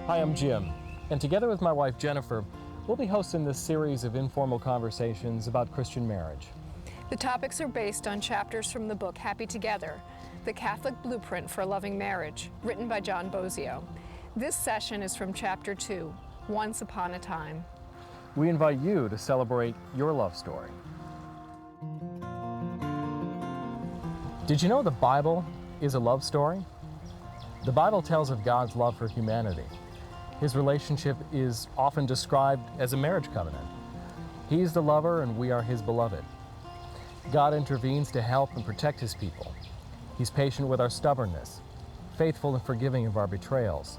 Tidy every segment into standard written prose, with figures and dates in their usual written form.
Hi, I'm Jim, and together with my wife Jennifer, we'll be hosting this series of informal conversations about Christian marriage. The topics are based on chapters from the book Happy Together, The Catholic Blueprint for a Loving Marriage, written by John Bozio. This session is from Chapter 2, Once Upon a Time. We invite you to celebrate your love story. Did you know the Bible is a love story? The Bible tells of God's love for humanity. His relationship is often described as a marriage covenant. He's the lover and we are his beloved. God intervenes to help and protect his people. He's patient with our stubbornness, faithful and forgiving of our betrayals,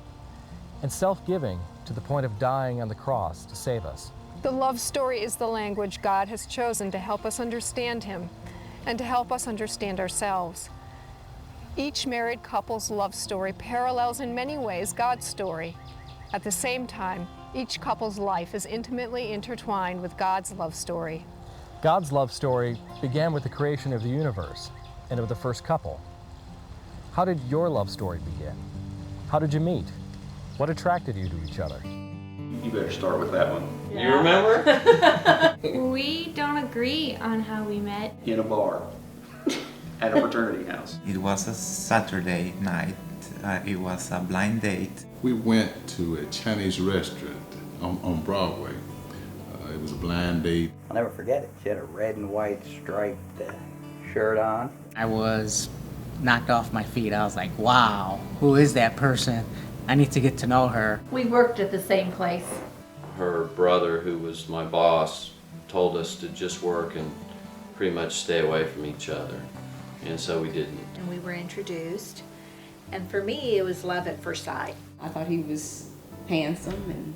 and self-giving to the point of dying on the cross to save us. The love story is the language God has chosen to help us understand him and to help us understand ourselves. Each married couple's love story parallels in many ways God's story. At the same time, each couple's life is intimately intertwined with God's love story. God's love story began with the creation of the universe and of the first couple. How did your love story begin? How did you meet? What attracted you to each other? You better start with that one. Yeah. You remember? We don't agree on how we met. In a bar. At a fraternity house. It was a Saturday night. It was a blind date. We went to a Chinese restaurant on Broadway. It was a blind date. I'll never forget it. She had a red and white striped shirt on. I was knocked off my feet. I was like, wow, who is that person? I need to get to know her. We worked at the same place. Her brother, who was my boss, told us to just work and pretty much stay away from each other. And so we didn't. And we were introduced. And for me, it was love at first sight. I thought he was handsome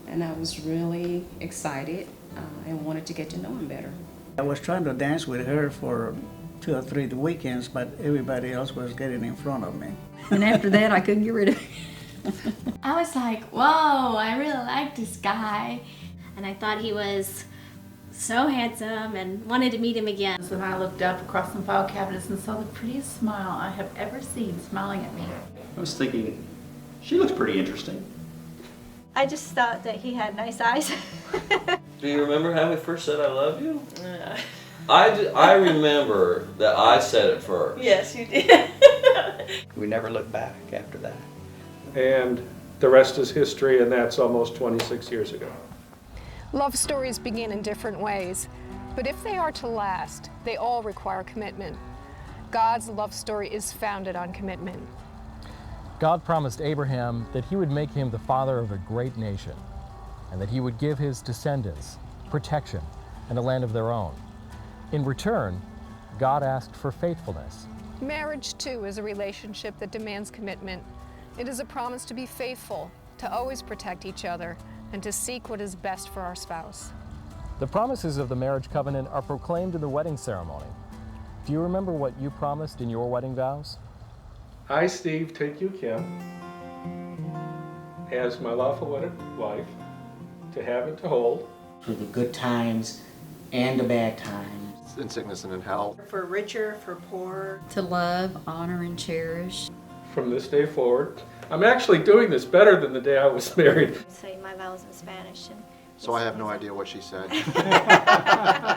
and I was really excited and wanted to get to know him better. I was trying to dance with her for 2 or 3 weekends, but everybody else was getting in front of me. And after that, I couldn't get rid of him. I was like, whoa, I really like this guy. And I thought he was so handsome and wanted to meet him again. And I looked up across some file cabinets and saw the prettiest smile I have ever seen smiling at me. I was thinking, she looks pretty interesting. I just thought that he had nice eyes. Do you remember how we first said I love you? I remember that I said it first. Yes, you did. We never looked back after that. And the rest is history, and that's almost 26 years ago. Love stories begin in different ways, but if they are to last, they all require commitment. God's love story is founded on commitment. God promised Abraham that he would make him the father of a great nation, and that he would give his descendants protection and a land of their own. In return, God asked for faithfulness. Marriage, too, is a relationship that demands commitment. It is a promise to be faithful, to always protect each other, and to seek what is best for our spouse. The promises of the marriage covenant are proclaimed in the wedding ceremony. Do you remember what you promised in your wedding vows? I, Steve, take you, Kim, as my lawful wedded wife, to have and to hold. Through the good times and the bad times. In sickness and in health. For richer, for poorer. To love, honor, and cherish. From this day forward. I'm actually doing this better than the day I was married. Say my vows in Spanish. So I have no idea what she said.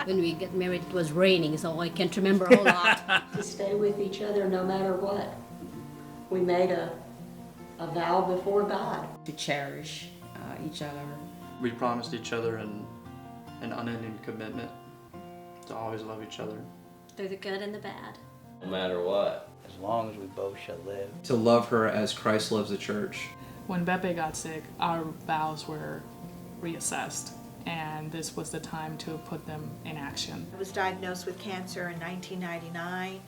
When we got married, it was raining, so I can't remember a whole lot. To stay with each other no matter what. We made a vow before God. To cherish each other. We promised each other an unending commitment to always love each other. Through the good and the bad. No matter what. As long as we both shall live. To love her as Christ loves the church. When Beppe got sick, our vows were reassessed, and this was the time to put them in action. I was diagnosed with cancer in 1999,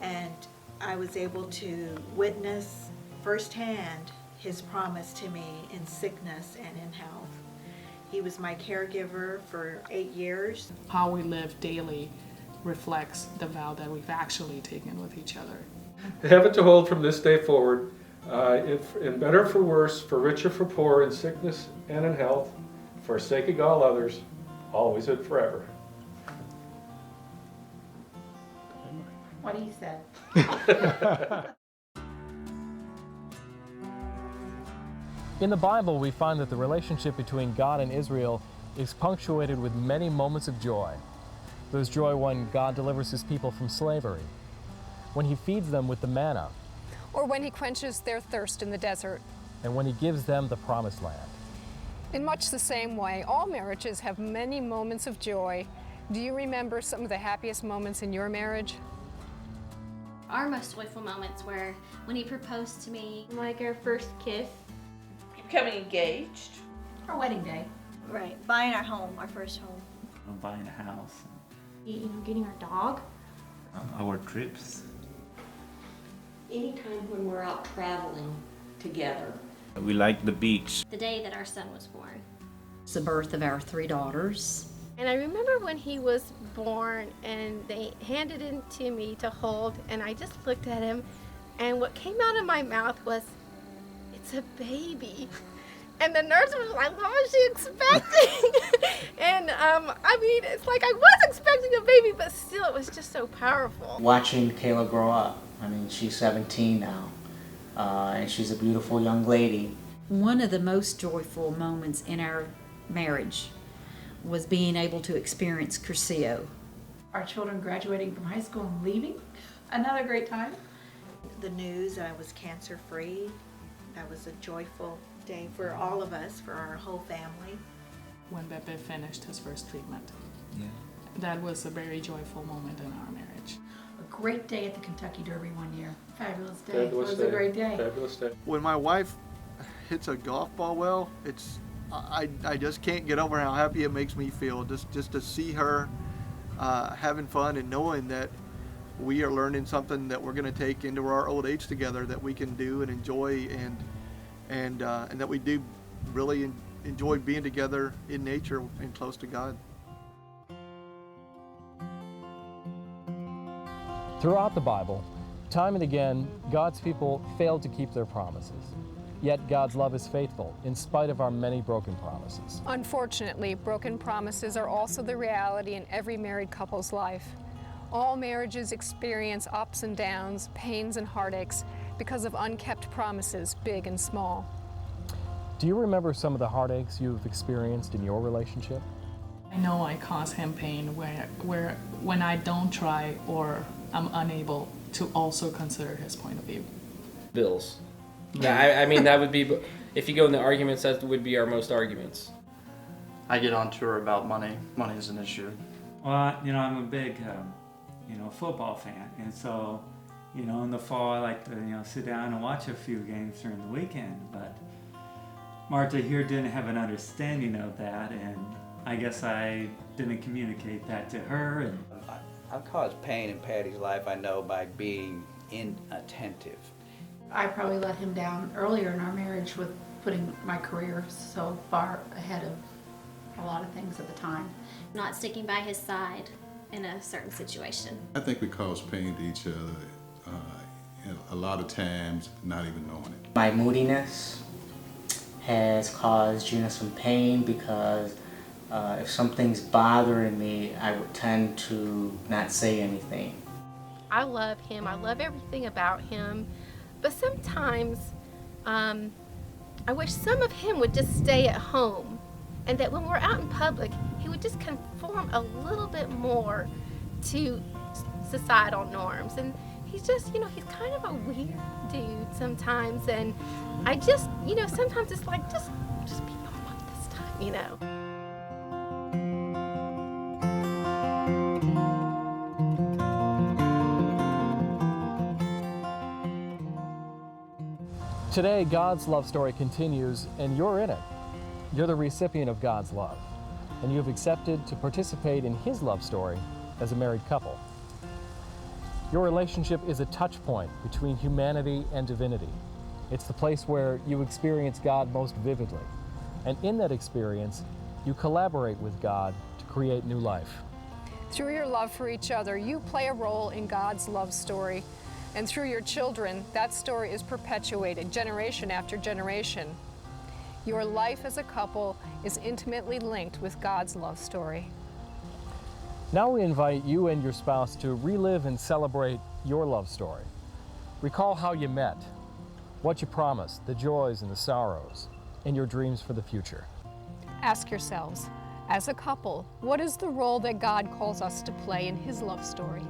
and I was able to witness firsthand his promise to me in sickness and in health. He was my caregiver for 8 years. How we live daily reflects the vow that we've actually taken with each other. Have it to hold from this day forward, in better for worse, for richer for poor, in sickness and in health, for sake of all others, always and forever. What he said. In the Bible, we find that the relationship between God and Israel is punctuated with many moments of joy. There's joy when God delivers his people from slavery, when he feeds them with the manna, Or when he quenches their thirst in the desert. and when he gives them the promised land. In much the same way, all marriages have many moments of joy. Do you remember some of the happiest moments in your marriage? Our most joyful moments were when he proposed to me, like our first kiss. Becoming engaged. Our wedding day. Right, buying our home, our first home. Buying a house, Getting our dog. our trips. Anytime when we're out traveling together. We like the beach. The day that our son was born. It's the birth of our 3 daughters. And I remember when he was born and they handed him to me to hold, and I just looked at him, and what came out of my mouth was, "It's a baby." And the nurse was like, "What was she expecting?" And I mean, it's like I was expecting a baby, but still, it was just so powerful. Watching Kayla grow up. I mean, she's 17 now, and she's a beautiful young lady. One of the most joyful moments in our marriage was being able to experience Cursillo. Our children graduating from high school and leaving. Another great time. The news that I was cancer-free, that was a joyful day for all of us, for our whole family. When Pepe finished his first treatment. Yeah. That was a very joyful moment in our marriage. A great day at the Kentucky Derby one year. Fabulous day. Fabulous It was day. a great day. Fabulous day. When my wife hits a golf ball well, I just can't get over how happy it makes me feel. Just to see her having fun and knowing that we are learning something that we're going to take into our old age together, that we can do and enjoy, and that we do really enjoy being together in nature and close to God. Throughout the Bible, time and again, God's people failed to keep their promises. Yet God's love is faithful, in spite of our many broken promises. Unfortunately, broken promises are also the reality in every married couple's life. All marriages experience ups and downs, pains and heartaches because of unkept promises, big and small. Do you remember some of the heartaches you've experienced in your relationship? I know I cause him pain where when I don't try or I'm unable to also consider his point of view. Bills. I mean, that would be, if you go in the arguments, that would be our most arguments. I get on to her about money. Money is an issue. Well, I'm a big, football fan, and so, in the fall I like to, sit down and watch a few games during the weekend. But Martha here didn't have an understanding of that, and I guess I didn't communicate that to her. And I've caused pain in Patty's life, I know, by being inattentive. I probably let him down earlier in our marriage with putting my career so far ahead of a lot of things at the time. Not sticking by his side in a certain situation. I think we cause pain to each other a lot of times, not even knowing it. My moodiness has caused Gina some pain because if something's bothering me, I would tend to not say anything. I love him. I love everything about him. But sometimes I wish some of him would just stay at home, and that when we're out in public, he would just conform a little bit more to societal norms. And he's just, he's kind of a weird dude sometimes. And I just, sometimes it's like, just be normal this time, Today, God's love story continues, and you're in it. You're the recipient of God's love, and you've accepted to participate in His love story as a married couple. Your relationship is a touch point between humanity and divinity. It's the place where you experience God most vividly, and in that experience, you collaborate with God to create new life. Through your love for each other, you play a role in God's love story. And through your children, that story is perpetuated generation after generation. Your life as a couple is intimately linked with God's love story. Now we invite you and your spouse to relive and celebrate your love story. Recall how you met, what you promised, the joys and the sorrows. and your dreams for the future. Ask yourselves, as a couple, what is the role that God calls us to play in His love story?